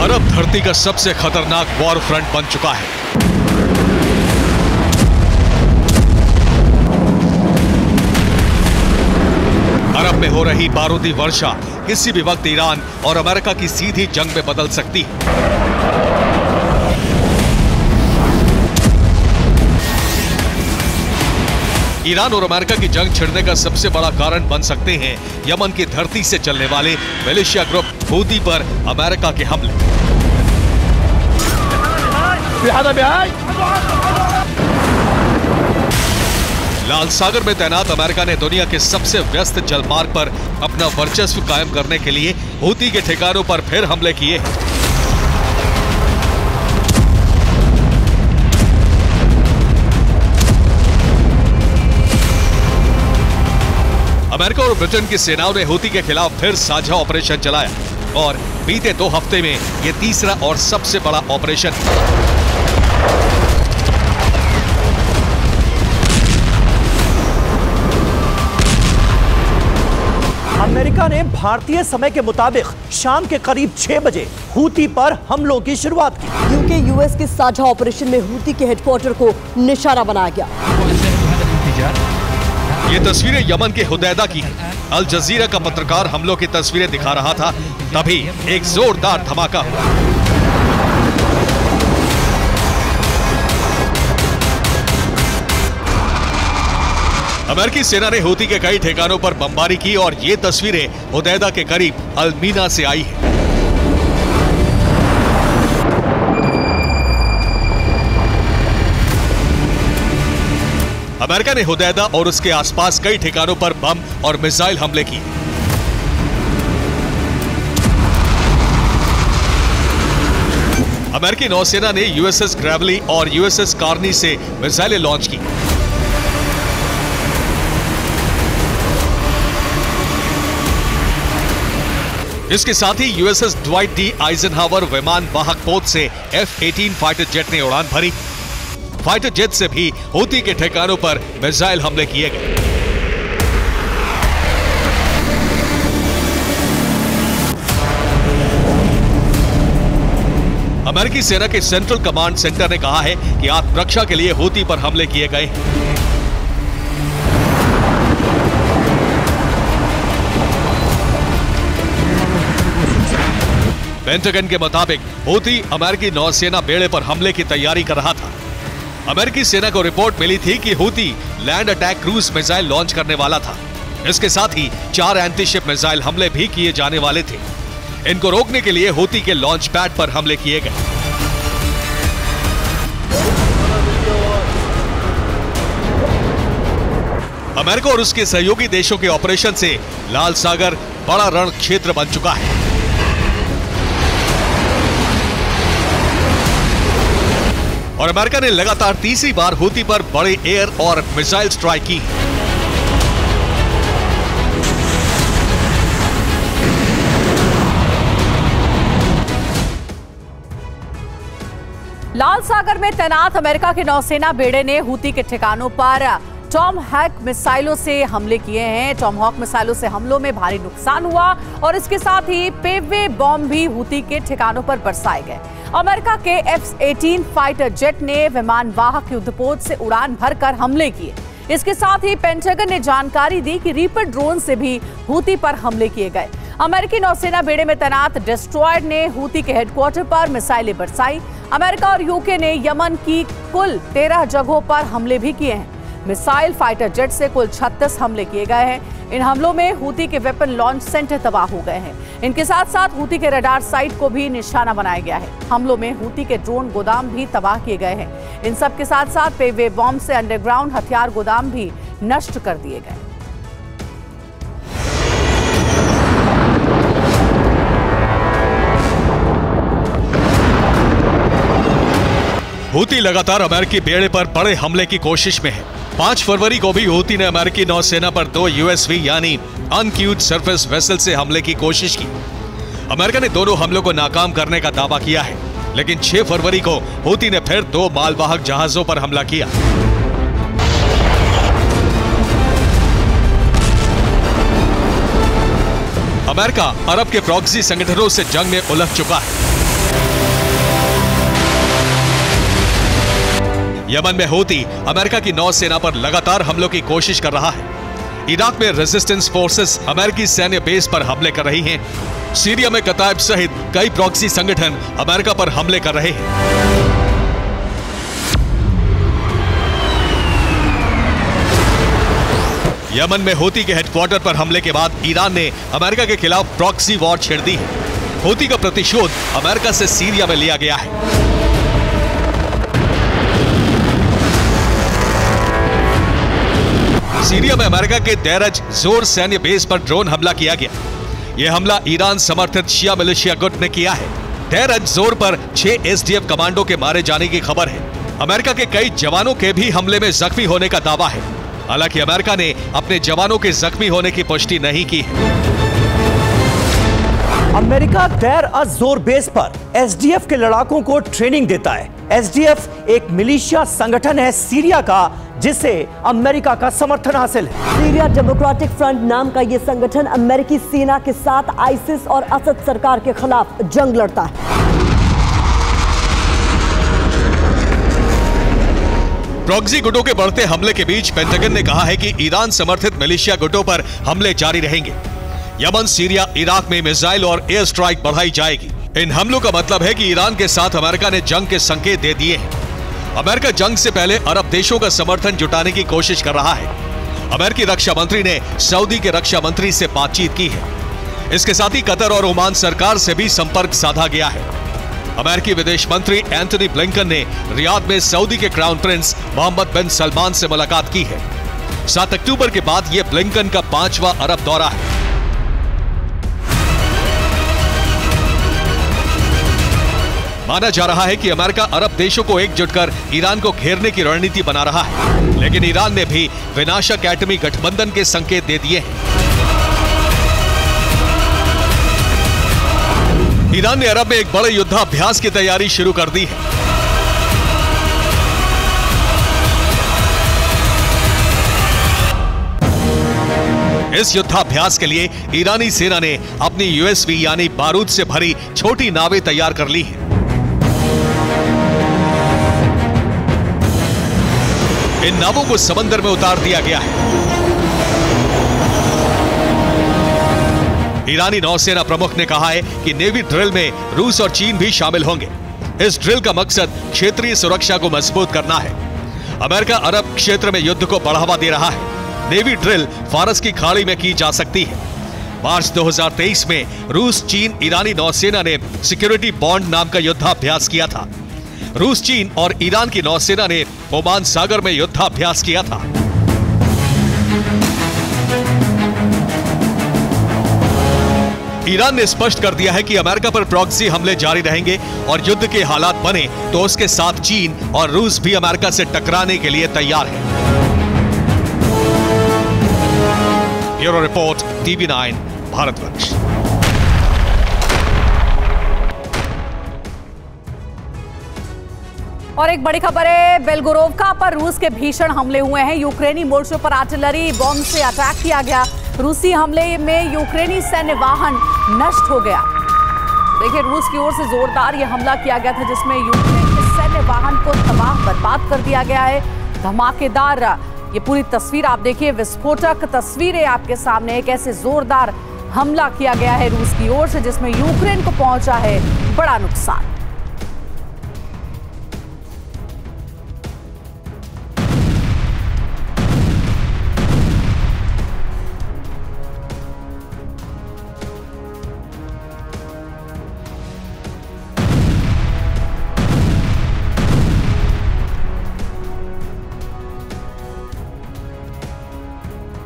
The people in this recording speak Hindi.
अरब धरती का सबसे खतरनाक वॉर फ्रंट बन चुका है। अरब में हो रही बारूदी वर्षा किसी भी वक्त ईरान और अमेरिका की सीधी जंग में बदल सकती है। ईरान और अमेरिका की जंग छिड़ने का सबसे बड़ा कारण बन सकते हैं यमन की धरती से चलने वाले मिलिशिया ग्रुप हूती पर अमेरिका के हमले। लाल सागर में तैनात अमेरिका ने दुनिया के सबसे व्यस्त जलमार्ग पर अपना वर्चस्व कायम करने के लिए हूती के ठिकानों पर फिर हमले किए। अमेरिका और ब्रिटेन की सेनाओं ने हूती के खिलाफ फिर साझा ऑपरेशन चलाया और बीते 2 हफ्ते में यह तीसरा और सबसे बड़ा ऑपरेशन है। अमेरिका ने भारतीय समय के मुताबिक शाम के करीब 6 बजे हूती पर हमलों की शुरुआत की। यूके यूएस के साझा ऑपरेशन में हूती के हेडक्वार्टर को निशाना बनाया गया। ये तस्वीरें यमन के हुदैदा की हैं। अल जजीरा का पत्रकार हमलों की तस्वीरें दिखा रहा था, तभी एक जोरदार धमाका हुआ। अमेरिकी सेना ने हूती के कई ठिकानों पर बमबारी की और ये तस्वीरें हुदैदा के करीब अल-मीना से आई हैं। अमेरिका ने हुदैदा और उसके आसपास कई ठिकानों पर बम और मिसाइल हमले किए। अमेरिकी नौसेना ने यूएसएस ग्रेवली और यूएसएस कार्नी से मिसाइलें लॉन्च की। इसके साथ ही यूएसएस ड्वाइट डी आइजनहावर विमान वाहक पोत से F-18 फाइटर जेट ने उड़ान भरी। फाइटर जेट से भी हूती के ठिकानों पर मिसाइल हमले किए गए। अमेरिकी सेना के सेंट्रल कमांड सेंटर ने कहा है कि आत्मरक्षा के लिए हूती पर हमले किए गए। पेंटागन के मुताबिक हूती अमेरिकी नौसेना बेड़े पर हमले की तैयारी कर रहा था। अमेरिकी सेना को रिपोर्ट मिली थी कि Houthi land attack cruise missile launch करने वाला था। इसके साथ ही 4 एंटीशिप मिसाइल हमले भी किए जाने वाले थे। इनको रोकने के लिए हूती के लॉन्च पैड पर हमले किए गए। अमेरिका और उसके सहयोगी देशों के ऑपरेशन से लाल सागर बड़ा रण क्षेत्र बन चुका है। और अमेरिका ने लगातार तीसरी बार हूती पर बड़े एयर और मिसाइल स्ट्राइक की। लाल सागर में तैनात अमेरिका के नौसेना बेड़े ने हूती के ठिकानों पर टॉम हैक मिसाइलों से हमले किए हैं। टॉम हॉक मिसाइलों से हमलों में भारी नुकसान हुआ और इसके साथ ही पेवे बॉम्ब भी हूती के ठिकानों पर बरसाए गए। अमेरिका के F-18 फाइटर जेट ने विमान वाहक युद्धपोत से उड़ान भरकर हमले किए। इसके साथ ही पेंटागन ने जानकारी दी कि रीपर ड्रोन से भी हूती पर हमले किए गए। अमेरिकी नौसेना बेड़े में तैनात डिस्ट्रॉयर ने हूती के हेडक्वार्टर पर मिसाइलें बरसाई। अमेरिका और यूके ने यमन की कुल 13 जगहों पर हमले भी किए हैं। मिसाइल फाइटर जेट से कुल 36 हमले किए गए हैं। इन हमलों में हूती के वेपन लॉन्च सेंटर तबाह हो गए हैं। इनके साथ साथ हूती के रडार साइट को भी निशाना बनाया गया है। हमलों में हूती के ड्रोन गोदाम भी तबाह किए गए हैं। इन सब के साथ साथ पेवे बॉम्ब से अंडरग्राउंड हथियार गोदाम भी नष्ट कर दिए गए। हूती लगातार अमेरिकी बेड़े पर बड़े हमले की कोशिश में है। 5 फरवरी को भी हूती ने अमेरिकी नौसेना पर 2 USV यानी अनक्रूड सरफेस वेसल से हमले की कोशिश की। अमेरिका ने दोनों हमलों को नाकाम करने का दावा किया है, लेकिन 6 फरवरी को हूती ने फिर 2 मालवाहक जहाजों पर हमला किया। अमेरिका अरब के प्रॉक्सी संगठनों से जंग में उलझ चुका है। यमन में हूती अमेरिका की नौसेना पर लगातार हमलों की कोशिश कर रहा है। इराक में रेजिस्टेंस फोर्सेस अमेरिकी सैन्य बेस पर हमले कर रही हैं। सीरिया में कताइब सहित कई प्रॉक्सी संगठन अमेरिका पर हमले कर रहे हैं। यमन में हूती के हेडक्वार्टर पर हमले के बाद ईरान ने अमेरिका के खिलाफ प्रॉक्सी वॉर छेड़ दी है। हूती का प्रतिशोध अमेरिका से सीरिया में लिया गया है। सीरिया में अमेरिका के देरज जोर सैन्य बेस पर ड्रोन हमला किया गया। यह हमला ईरान समर्थित शिया मिलिशिया गुट ने किया है। देरज जोर पर 6 एसडीएफ कमांडो के मारे जाने की खबर है। अमेरिका के कई जवानों के भी हमले में जख्मी होने का दावा है। हालांकि अमेरिका ने अपने जवानों के जख्मी होने की पुष्टि नहीं की है। अमेरिका देर अज जोर बेस पर एसडीएफ के लड़ाकों को ट्रेनिंग देता है। एसडीएफ एक मिलिशिया संगठन है सीरिया का, जिसे अमेरिका का समर्थन हासिल है। सीरिया डेमोक्रेटिक फ्रंट नाम का यह संगठन अमेरिकी सेना के साथ आईसिस और असद सरकार के खिलाफ जंग लड़ता है। प्रॉक्सी गुटों के बढ़ते हमले के बीच पेंटागन ने कहा है कि ईरान समर्थित मिलिशिया गुटों पर हमले जारी रहेंगे। यमन, सीरिया, इराक में मिसाइल और एयर स्ट्राइक बढ़ाई जाएगी। इन हमलों का मतलब है कि ईरान के साथ अमेरिका ने जंग के संकेत दे दिए हैं। अमेरिका जंग से पहले अरब देशों का समर्थन जुटाने की कोशिश कर रहा है। अमेरिकी रक्षा मंत्री ने सऊदी के रक्षा मंत्री से बातचीत की है। इसके साथ ही कतर और ओमान सरकार से भी संपर्क साधा गया है। अमेरिकी विदेश मंत्री एंथनी ब्लिंकन ने रियाद में सऊदी के क्राउन प्रिंस मोहम्मद बिन सलमान से मुलाकात की है। 7 अक्टूबर के बाद यह ब्लिंकन का 5वां अरब दौरा है। माना जा रहा है कि अमेरिका अरब देशों को एकजुट कर ईरान को घेरने की रणनीति बना रहा है, लेकिन ईरान ने भी विनाशक एटमी गठबंधन के संकेत दे दिए हैं। ईरान ने अरब में एक बड़े युद्धाभ्यास की तैयारी शुरू कर दी है। इस युद्धाभ्यास के लिए ईरानी सेना ने अपनी यूएसवी यानी बारूद से भरी छोटी नावें तैयार कर ली हैं। इन नावों को समंदर में उतार दिया गया है। ईरानी नौसेना प्रमुख ने कहा है कि नेवी ड्रिल में रूस और चीन भी शामिल होंगे। इस ड्रिल का मकसद क्षेत्रीय सुरक्षा को मजबूत करना है। अमेरिका अरब क्षेत्र में युद्ध को बढ़ावा दे रहा है। नेवी ड्रिल फारस की खाड़ी में की जा सकती है। मार्च 2023 में रूस, चीन, ईरानी नौसेना ने सिक्योरिटी बॉन्ड नाम का युद्धाभ्यास किया था। रूस, चीन और ईरान की नौसेना ने ओमान सागर में युद्धाभ्यास किया था। ईरान ने स्पष्ट कर दिया है कि अमेरिका पर प्रॉक्सी हमले जारी रहेंगे और युद्ध के हालात बने तो उसके साथ चीन और रूस भी अमेरिका से टकराने के लिए तैयार है। Bureau report, TV9 Bharatvarsh. और एक बड़ी खबर है, बेलगोरोवका पर रूस के भीषण हमले हुए हैं। यूक्रेनी मोर्चों पर आर्टिलरी बॉम्ब से अटैक किया गया। रूसी हमले में यूक्रेनी सैन्य वाहन नष्ट हो गया। देखिए, रूस की ओर से जोरदार यह हमला किया गया था, जिसमें यूक्रेन के सैन्य वाहन को तबाह बर्बाद कर दिया गया है। धमाकेदार ये पूरी तस्वीर आप देखिए, विस्फोटक तस्वीरें आपके सामने। कैसे जोरदार हमला किया गया है रूस की ओर से, जिसमें यूक्रेन को पहुंचा है बड़ा नुकसान।